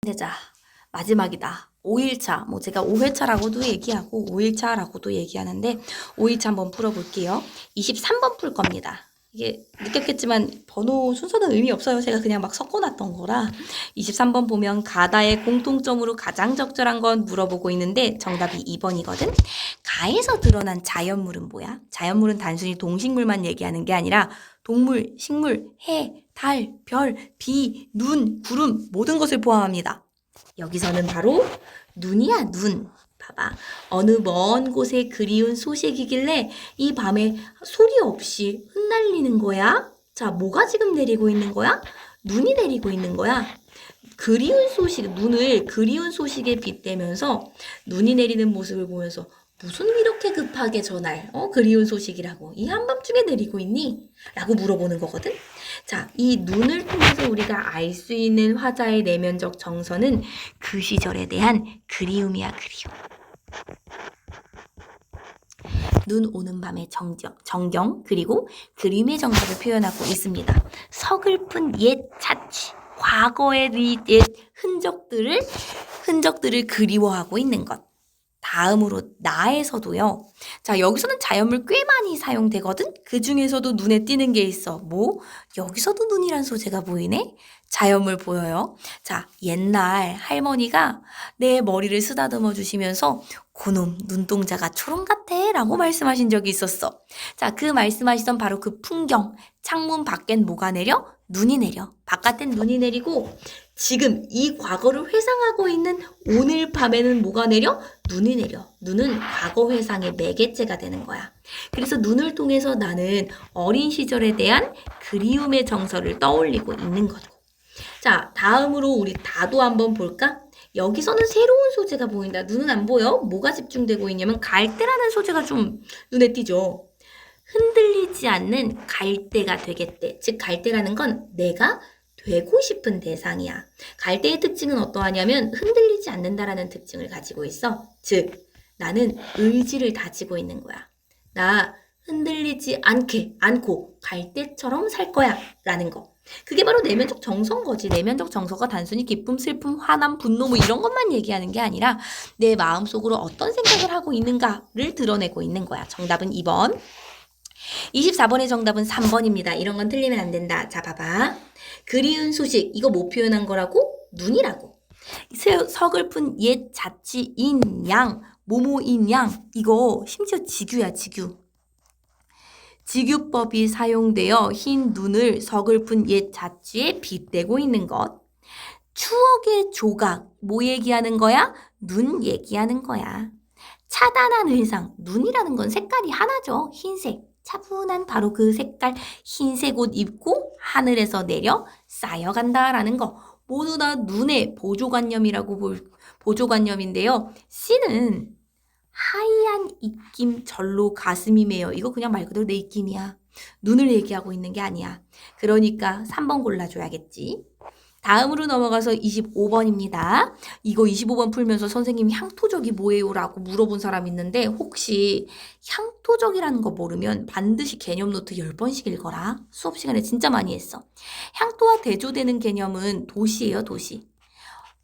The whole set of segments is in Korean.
자, 마지막이다. 5일차, 뭐 제가 5회차라고도 얘기하고 5일차라고도 얘기하는데 5일차 한번 풀어볼게요. 23번 풀 겁니다. 이게 느꼈겠지만 번호 순서는 의미 없어요. 제가 그냥 막 섞어놨던 거라. 23번 보면 가다의 공통점으로 가장 적절한 건 물어보고 있는데 정답이 2번이거든. 가에서 드러난 자연물은 뭐야? 자연물은 단순히 동식물만 얘기하는 게 아니라 동물, 식물, 해, 달, 별, 비, 눈, 구름 모든 것을 포함합니다. 여기서는 바로 눈이야, 눈. 봐봐. 어느 먼 곳에 그리운 소식이길래 이 밤에 소리 없이 흩날리는 거야? 자, 뭐가 지금 내리고 있는 거야? 눈이 내리고 있는 거야. 그리운 소식, 눈을 그리운 소식에 빗대면서 눈이 내리는 모습을 보면서 무슨 이렇게 급하게 전할, 그리운 소식이라고. 이 한밤중에 내리고 있니? 라고 물어보는 거거든. 자, 이 눈을 통해서 우리가 알 수 있는 화자의 내면적 정서는 그 시절에 대한 그리움이야, 그리움. 눈 오는 밤의 정경 그리고 그림의 정서를 표현하고 있습니다. 서글픈 옛 자취, 과거의 옛 흔적들을 그리워하고 있는 것. 다음으로 나에서도요. 자, 여기서는 자연물 꽤 많이 사용되거든. 그 중에서도 눈에 띄는 게 있어. 뭐? 여기서도 눈이란 소재가 보이네. 자연물 보여요. 자, 옛날 할머니가 내 머리를 쓰다듬어 주시면서 그놈 눈동자가 초롱 같아 라고 말씀하신 적이 있었어. 자, 그 말씀하시던 바로 그 풍경. 창문 밖엔 뭐가 내려? 눈이 내려. 바깥엔 눈이 내리고 지금 이 과거를 회상하고 있는 오늘 밤에는 뭐가 내려? 눈이 내려. 눈은 과거 회상의 매개체가 되는 거야. 그래서 눈을 통해서 나는 어린 시절에 대한 그리움의 정서를 떠올리고 있는 거고. 자, 다음으로 우리 다도 한번 볼까? 여기서는 새로운 소재가 보인다. 눈은 안 보여? 뭐가 집중되고 있냐면 갈대라는 소재가 좀 눈에 띄죠. 흔들리지 않는 갈대가 되겠대. 즉 갈대라는 건 내가 되고 싶은 대상이야. 갈대의 특징은 어떠하냐면 흔들리지 않는다라는 특징을 가지고 있어. 즉 나는 의지를 다지고 있는 거야. 나 흔들리지 않고 갈대처럼 살 거야 라는 거. 그게 바로 내면적 정서인 거지. 내면적 정서가 단순히 기쁨, 슬픔, 화남, 분노 뭐 이런 것만 얘기하는 게 아니라 내 마음속으로 어떤 생각을 하고 있는가를 드러내고 있는 거야. 정답은 2번. 24번의 정답은 3번입니다. 이런 건 틀리면 안 된다. 자, 봐봐. 그리운 소식, 이거 뭐 표현한 거라고? 눈이라고. 서글픈 옛 자취인 양, 모모인 양, 이거 심지어 지규야, 지규. 지규법이 사용되어 흰 눈을 서글픈 옛 자취에 빗대고 있는 것. 추억의 조각, 뭐 얘기하는 거야? 눈 얘기하는 거야. 차단한 의상, 눈이라는 건 색깔이 하나죠. 흰색. 차분한 바로 그 색깔 흰색 옷 입고 하늘에서 내려 쌓여간다라는 거. 모두 다 눈의 보조관념인데요. C는 하얀 입김 절로 가슴이 메여. 이거 그냥 말 그대로 내 입김이야. 눈을 얘기하고 있는 게 아니야. 그러니까 3번 골라줘야겠지. 다음으로 넘어가서 25번입니다. 이거 25번 풀면서 선생님이 향토적이 뭐예요? 라고 물어본 사람 있는데 혹시 향토적이라는 거 모르면 반드시 개념 노트 10번씩 읽어라. 수업 시간에 진짜 많이 했어. 향토와 대조되는 개념은 도시예요, 도시.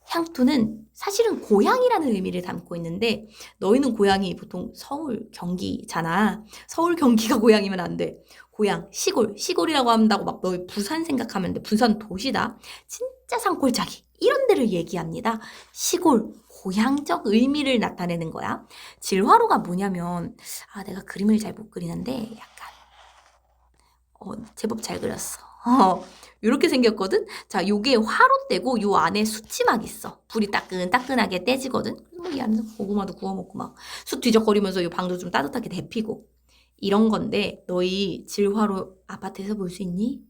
향토는 사실은 고향이라는 의미를 담고 있는데 너희는 고향이 보통 서울, 경기잖아. 서울, 경기가 고향이면 안 돼. 고향, 시골이라고 한다고 막 너희 부산 생각하면 돼. 부산 도시다. 진짜 산골짜기. 이런 데를 얘기합니다. 시골, 고향적 의미를 나타내는 거야. 질화로가 뭐냐면 내가 그림을 잘 못 그리는데 약간 제법 잘 그렸어. 이렇게 생겼거든? 자, 요게 화롯대고 요 안에 숯이 있어. 불이 따끈따끈하게 떼지거든? 이 안에서 고구마도 구워 먹고 막 숯 뒤적거리면서 요 방도 좀 따뜻하게 데피고 이런 건데 너희 질화로 아파트에서 볼 수 있니?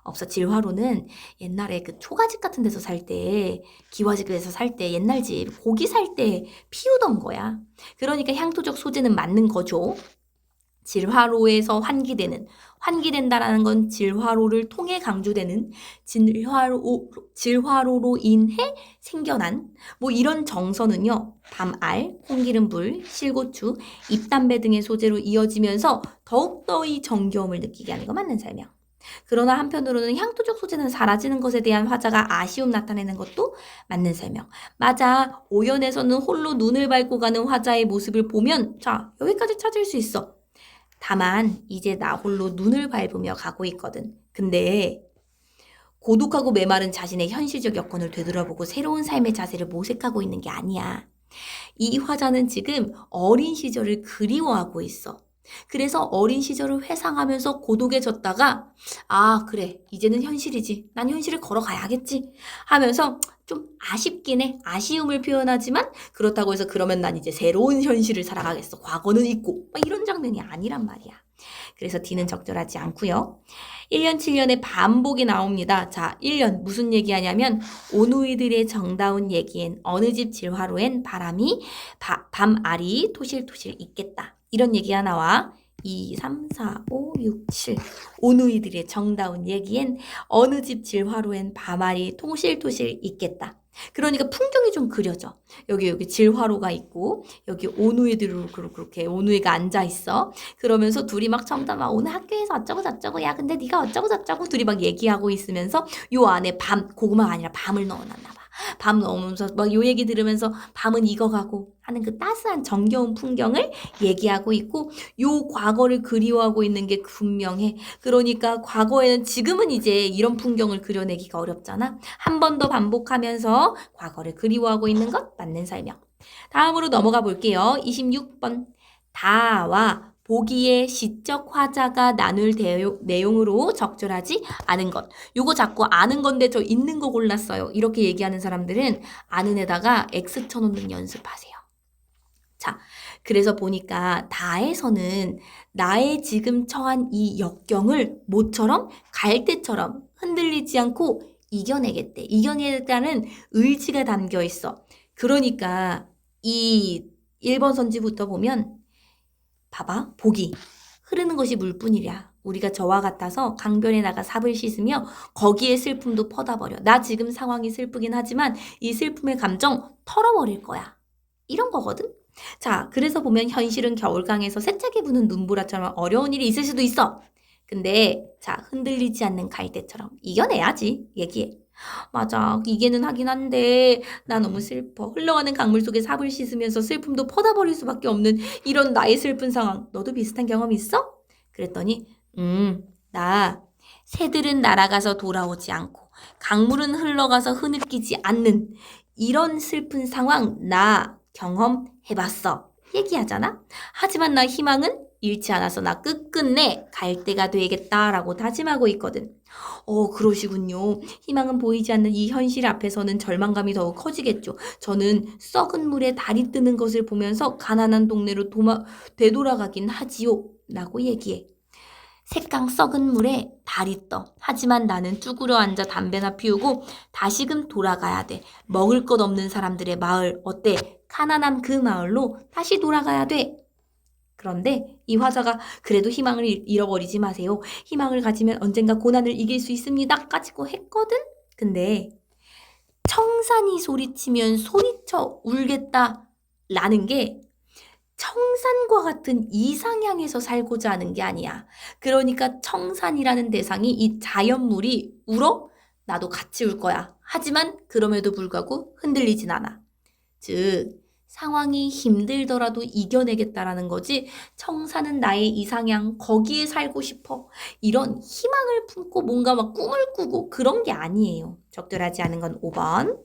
없어. 질화로는 옛날에 그 초가집 같은 데서 살 때, 기와집에서 살 때, 옛날 집, 고기 살 때 피우던 거야. 그러니까 향토적 소재는 맞는 거죠. 질화로에서 환기된다라는 건 질화로를 통해 강조되는 질화로로 인해 생겨난 뭐 이런 정서는요. 밤알, 콩기름불, 실고추, 잎담배 등의 소재로 이어지면서 더욱더 이 정겨움을 느끼게 하는 거 맞는 설명. 그러나 한편으로는 향토적 소재는 사라지는 것에 대한 화자가 아쉬움 나타내는 것도 맞는 설명. 맞아. 오연에서는 홀로 눈을 밟고 가는 화자의 모습을 보면 자, 여기까지 찾을 수 있어. 다만 이제 나 홀로 눈을 밟으며 가고 있거든. 근데 고독하고 메마른 자신의 현실적 여건을 되돌아보고 새로운 삶의 자세를 모색하고 있는 게 아니야. 이 화자는 지금 어린 시절을 그리워하고 있어. 그래서 어린 시절을 회상하면서 고독해졌다가 아 그래 이제는 현실이지 난 현실을 걸어가야겠지 하면서 좀 아쉽긴 해. 아쉬움을 표현하지만 그렇다고 해서 그러면 난 이제 새로운 현실을 살아가겠어. 과거는 잊고 막 이런 장면이 아니란 말이야. 그래서 D는 적절하지 않고요. 1년 7년의 반복이 나옵니다. 자 1년 무슨 얘기하냐면 오누이들의 정다운 얘기엔 어느 집 질화로엔 밤알이 토실토실 있겠다. 이런 얘기가 나와. 2, 3, 4, 5, 6, 7 오누이들의 정다운 얘기엔 어느 집 질화로엔 밤알이 토실토실 있겠다. 그러니까 풍경이 좀 그려져. 여기 질화로가 있고 여기 오누이들로 그렇게 오누이가 앉아 있어. 그러면서 둘이 막 처음 막 오늘 학교에서 어쩌고 저쩌고 야 근데 네가 어쩌고 저쩌고 둘이 막 얘기하고 있으면서 요 안에 고구마가 아니라 밤을 넣어놨나 봐. 밤 넣으면서 막 요 얘기 들으면서 밤은 익어가고 하는 그 따스한 정겨운 풍경을 얘기하고 있고 요 과거를 그리워하고 있는 게 분명해. 그러니까 과거에는 지금은 이제 이런 풍경을 그려내기가 어렵잖아. 한 번 더 반복하면서 과거를 그리워하고 있는 것 맞는 설명. 다음으로 넘어가 볼게요. 26번. 다와 보기의 시적 화자가 나눌 내용으로 적절하지 않은 것. 요거 자꾸 아는 건데 저 있는 거 골랐어요. 이렇게 얘기하는 사람들은 아는 에다가 X 쳐놓는 연습하세요. 자, 그래서 보니까 다에서는 나의 지금 처한 이 역경을 모처럼 갈대처럼 흔들리지 않고 이겨내겠대. 이겨내겠다는 의지가 담겨 있어. 그러니까 이 1번 선지부터 보면 봐봐. 보기. 흐르는 것이 물뿐이랴. 우리가 저와 같아서 강변에 나가 삽을 씻으며 거기에 슬픔도 퍼다버려. 나 지금 상황이 슬프긴 하지만 이 슬픔의 감정 털어버릴 거야. 이런 거거든. 자, 그래서 보면 현실은 겨울강에서 세차게 부는 눈보라처럼 어려운 일이 있을 수도 있어. 근데 자, 흔들리지 않는 갈대처럼 이겨내야지. 얘기해. 맞아. 이게는 하긴 한데 나 너무 슬퍼. 흘러가는 강물 속에 삽을 씻으면서 슬픔도 퍼다버릴 수밖에 없는 이런 나의 슬픈 상황. 너도 비슷한 경험 있어? 그랬더니 나 새들은 날아가서 돌아오지 않고 강물은 흘러가서 흐느끼지 않는 이런 슬픈 상황 나 경험해봤어. 얘기하잖아. 하지만 나 희망은 잃지 않아서 나 끝끝내 갈 때가 되겠다라고 다짐하고 있거든. 그러시군요. 희망은 보이지 않는 이 현실 앞에서는 절망감이 더욱 커지겠죠. 저는 썩은 물에 달이 뜨는 것을 보면서 가난한 동네로 되돌아가긴 하지요. 라고 얘기해. 색강 썩은 물에 달이 떠. 하지만 나는 쭈그려 앉아 담배나 피우고 다시금 돌아가야 돼. 먹을 것 없는 사람들의 마을 어때? 가난한 그 마을로 다시 돌아가야 돼. 그런데 이 화자가 그래도 희망을 잃어버리지 마세요. 희망을 가지면 언젠가 고난을 이길 수 있습니다. 까지고 했거든? 근데 청산이 소리치면 소리쳐 울겠다 라는 게 청산과 같은 이상향에서 살고자 하는 게 아니야. 그러니까 청산이라는 대상이 이 자연물이 울어? 나도 같이 울 거야. 하지만 그럼에도 불구하고 흔들리진 않아. 즉 상황이 힘들더라도 이겨내겠다라는 거지 청산은 나의 이상향 거기에 살고 싶어 이런 희망을 품고 뭔가 막 꿈을 꾸고 그런 게 아니에요. 적절하지 않은 건 5번.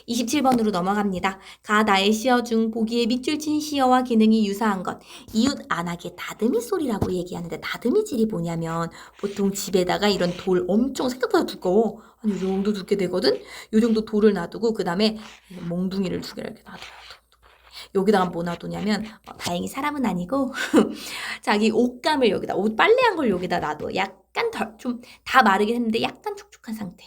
27번으로 넘어갑니다. 가 나의 시어 중 보기에 밑줄 친 시어와 기능이 유사한 것. 이웃 안하게 다듬이 소리라고 얘기하는데 다듬이질이 뭐냐면 보통 집에다가 이런 돌 엄청 생각보다 두꺼워. 한 이 정도 두께 되거든? 이 정도 돌을 놔두고 그 다음에 몽둥이를 두 개를 이렇게 놔둬요. 여기다가 뭐 놔두냐면 다행히 사람은 아니고 자기 옷감을 여기다 옷 빨래한 걸 여기다 놔둬. 약간 좀 다 마르긴 했는데 약간 촉촉한 상태.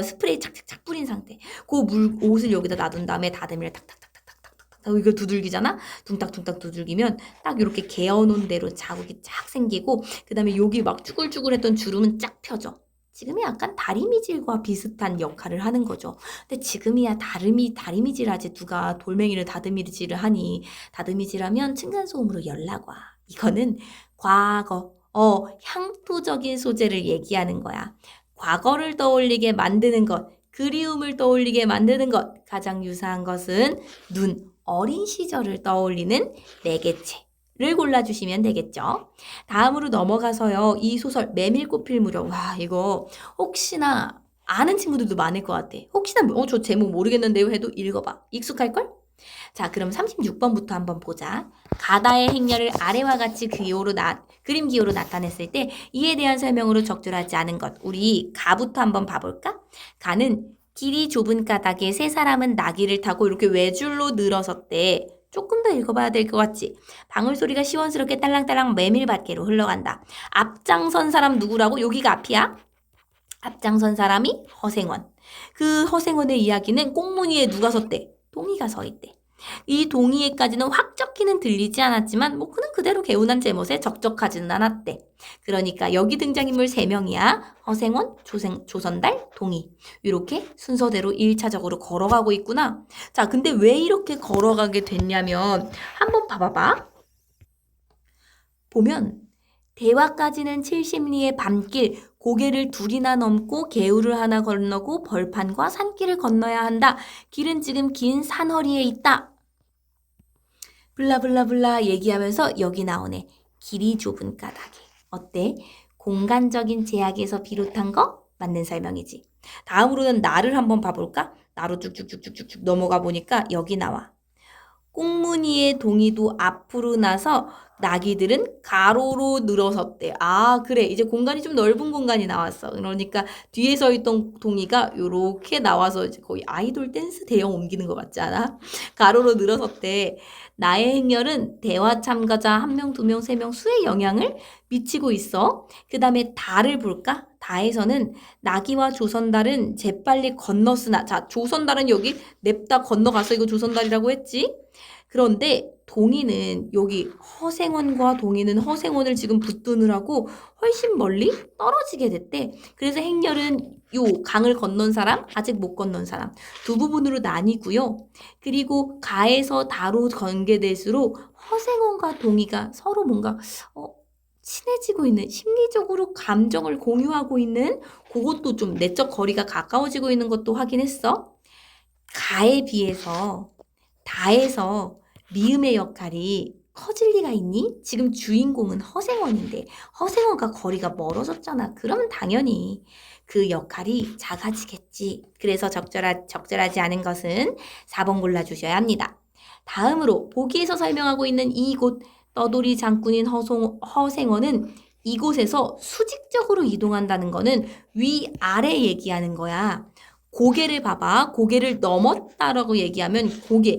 스프레이 착착착 뿌린 상태. 그 옷을 여기다 놔둔 다음에 다듬이를 탁탁탁탁탁탁탁 이거 두들기잖아. 둥딱둥딱 두들기면 딱 이렇게 개어놓은 대로 자국이 쫙 생기고 그 다음에 여기 막 쭈글쭈글했던 주름은 쫙 펴져. 지금이 약간 다리미질과 비슷한 역할을 하는 거죠. 근데 지금이야 다리미질하지 누가 돌멩이를 다듬이질을 하니. 다듬이질하면 층간소음으로 연락 와. 이거는 과거 향토적인 소재를 얘기하는 거야. 과거를 떠올리게 만드는 것, 그리움을 떠올리게 만드는 것. 가장 유사한 것은 눈, 어린 시절을 떠올리는 네 개체를 골라주시면 되겠죠. 다음으로 넘어가서요. 이 소설 메밀꽃 필 무렵. 와, 이거 혹시나 아는 친구들도 많을 것 같아. 혹시나 저 제목 모르겠는데요 해도 읽어봐. 익숙할걸? 자, 그럼 36번부터 한번 보자. 가다의 행렬을 아래와 같이 그림 기호로 나타냈을 때 이에 대한 설명으로 적절하지 않은 것. 우리 가부터 한번 봐볼까? 가는 길이 좁은 까닭에 세 사람은 나귀를 타고 이렇게 외줄로 늘어섰대. 조금 더 읽어봐야 될 것 같지? 방울소리가 시원스럽게 딸랑딸랑 메밀밭계로 흘러간다. 앞장선 사람 누구라고? 여기가 앞이야? 앞장선 사람이 허생원. 그 허생원의 이야기는 꽁무니에 누가 섰대? 동이가 서 있대. 이 동의에까지는 확 적히는 들리지 않았지만 그는 그대로 개운한 제멋에 적적하지는 않았대. 그러니까 여기 등장인물 3명이야. 허생원, 조선달, 동의. 이렇게 순서대로 1차적으로 걸어가고 있구나. 자, 근데 왜 이렇게 걸어가게 됐냐면 한번 봐봐봐. 보면 대화까지는 70리의 밤길, 고개를 둘이나 넘고 개울을 하나 건너고 벌판과 산길을 건너야 한다. 길은 지금 긴 산허리에 있다. 블라블라블라 얘기하면서 여기 나오네. 길이 좁은 까닭에. 어때? 공간적인 제약에서 비롯한 거? 맞는 설명이지. 다음으로는 나를 한번 봐볼까? 나로 쭉쭉쭉쭉쭉 넘어가 보니까 여기 나와. 꽁무니의 동이도 앞으로 나서 나귀들은 가로로 늘어섰대. 아, 그래. 이제 공간이 좀 넓은 공간이 나왔어. 그러니까 뒤에 서 있던 동이가 요렇게 나와서 이제 거의 아이돌 댄스 대형 옮기는 것 같지 않아? 가로로 늘어섰대. 나의 행렬은 대화 참가자 1명, 2명, 3명 수의 영향을 미치고 있어. 그 다음에 달을 볼까? 다에서는 나귀와 조선달은 재빨리 건넜으나, 자, 조선달은 여기 냅다 건너갔어. 이거 조선달이라고 했지? 그런데 동이는 여기 허생원과 동이는 허생원을 지금 붙드느라고 훨씬 멀리 떨어지게 됐대. 그래서 행렬은 요 강을 건넌 사람, 아직 못 건넌 사람 두 부분으로 나뉘고요. 그리고 가에서 다로 전개될수록 허생원과 동이가 서로 뭔가 친해지고 있는, 심리적으로 감정을 공유하고 있는 그것도 좀 내적 거리가 가까워지고 있는 것도 확인했어. 가에 비해서 다에서 미음의 역할이 커질 리가 있니? 지금 주인공은 허생원인데 허생원과 거리가 멀어졌잖아. 그러면 당연히 그 역할이 작아지겠지. 그래서 적절하지 않은 것은 4번 골라주셔야 합니다. 다음으로 보기에서 설명하고 있는 이곳 떠돌이 장군인 허생원은 이곳에서 수직적으로 이동한다는 거는 위아래 얘기하는 거야. 고개를 봐봐. 고개를 넘었다라고 얘기하면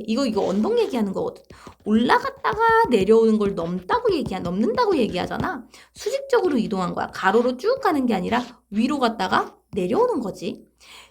이거 언덕 얘기하는 거거든. 올라갔다가 내려오는 걸 넘는다고 얘기하잖아. 수직적으로 이동한 거야. 가로로 쭉 가는 게 아니라 위로 갔다가 내려오는 거지.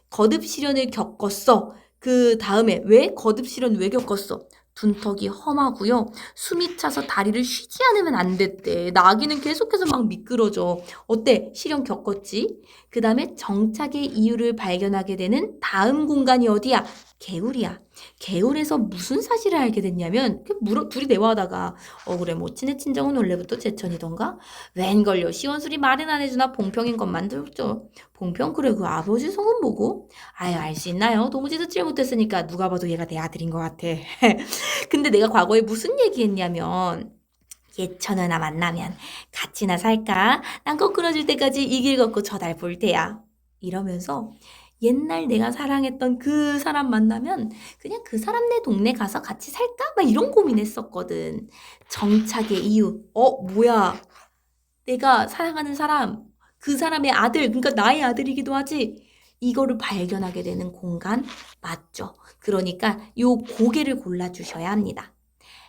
거듭 시련을 겪었어. 그 다음에 왜 거듭 시련 왜 겪었어? 둔턱이 험하고요. 숨이 차서 다리를 쉬지 않으면 안 됐대. 나귀는 계속해서 막 미끄러져. 어때? 시련 겪었지? 그 다음에 정착의 이유를 발견하게 되는 다음 공간이 어디야? 개울이야. 개울에서 무슨 사실을 알게 됐냐면 둘이 대화하다가 그래 친해 친정은 원래부터 제천이던가? 웬걸요 시원술이 말은 안 해주나 봉평인 것만 들었죠. 봉평 그래 그 아버지 성은 뭐고? 아유 알 수 있나요? 도무지 듣질 못했으니까 누가 봐도 얘가 내 아들인 것 같아. 근데 내가 과거에 무슨 얘기했냐면 예천연아 만나면 같이나 살까? 난 거꾸러질 때까지 이 길 걷고 저 달 볼 테야. 이러면서 옛날 내가 사랑했던 그 사람 만나면 그냥 그 사람네 동네 가서 같이 살까? 막 이런 고민했었거든. 정착의 이유. 뭐야. 내가 사랑하는 사람, 그 사람의 아들, 그러니까 나의 아들이기도 하지. 이거를 발견하게 되는 공간 맞죠? 그러니까 요 고개를 골라주셔야 합니다.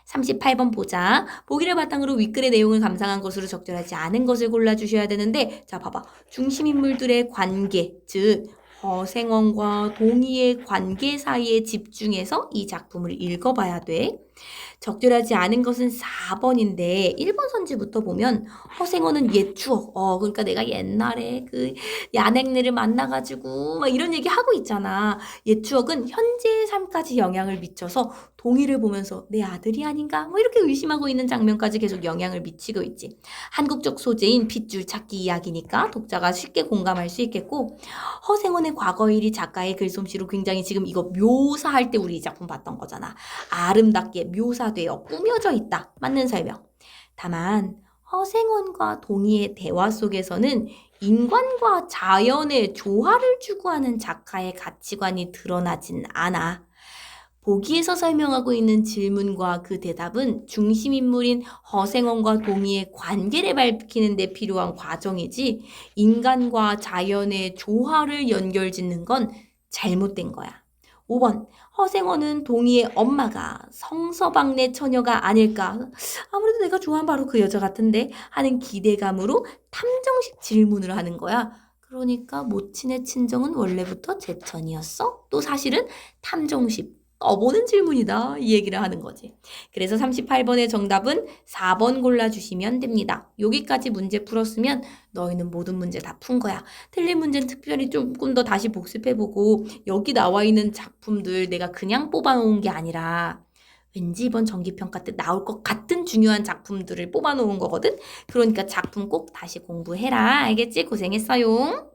38번 보자. 보기를 바탕으로 윗글의 내용을 감상한 것으로 적절하지 않은 것을 골라주셔야 되는데 자 봐봐. 중심인물들의 관계, 즉 허생원과 동의의 관계 사이에 집중해서 이 작품을 읽어봐야 돼. 적절하지 않은 것은 4번인데 1번 선지부터 보면 허생어는 옛 추억. 그러니까 내가 옛날에 그 야냉네를 만나가지고 막 이런 얘기 하고 있잖아. 옛 추억은 현재의 삶까지 영향을 미쳐서 동의를 보면서 내 아들이 아닌가? 뭐 이렇게 의심하고 있는 장면까지 계속 영향을 미치고 있지. 한국적 소재인 핏줄 찾기 이야기니까 독자가 쉽게 공감할 수 있겠고 허생원의 과거 일이 작가의 글솜씨로 굉장히 지금 이거 묘사할 때 우리 이 작품 봤던 거잖아. 아름답게 묘사되어 꾸며져 있다. 맞는 설명. 다만 허생원과 동의의 대화 속에서는 인간과 자연의 조화를 추구하는 작가의 가치관이 드러나진 않아. 보기에서 설명하고 있는 질문과 그 대답은 중심인물인 허생원과 동의의 관계를 밝히는 데 필요한 과정이지 인간과 자연의 조화를 연결짓는 건 잘못된 거야. 5번 허생원은 동의의 엄마가 성서방네 처녀가 아닐까 아무래도 내가 좋아한 바로 그 여자 같은데 하는 기대감으로 탐정식 질문을 하는 거야. 그러니까 모친의 친정은 원래부터 제천이었어? 또 사실은 탐정식 떠보는 질문이다 이 얘기를 하는 거지. 그래서 38번의 정답은 4번 골라주시면 됩니다. 여기까지 문제 풀었으면 너희는 모든 문제 다 푼 거야. 틀린 문제는 특별히 조금 더 다시 복습해보고 여기 나와 있는 작품들 내가 그냥 뽑아놓은 게 아니라 왠지 이번 정기평가 때 나올 것 같은 중요한 작품들을 뽑아놓은 거거든. 그러니까 작품 꼭 다시 공부해라. 알겠지? 고생했어요.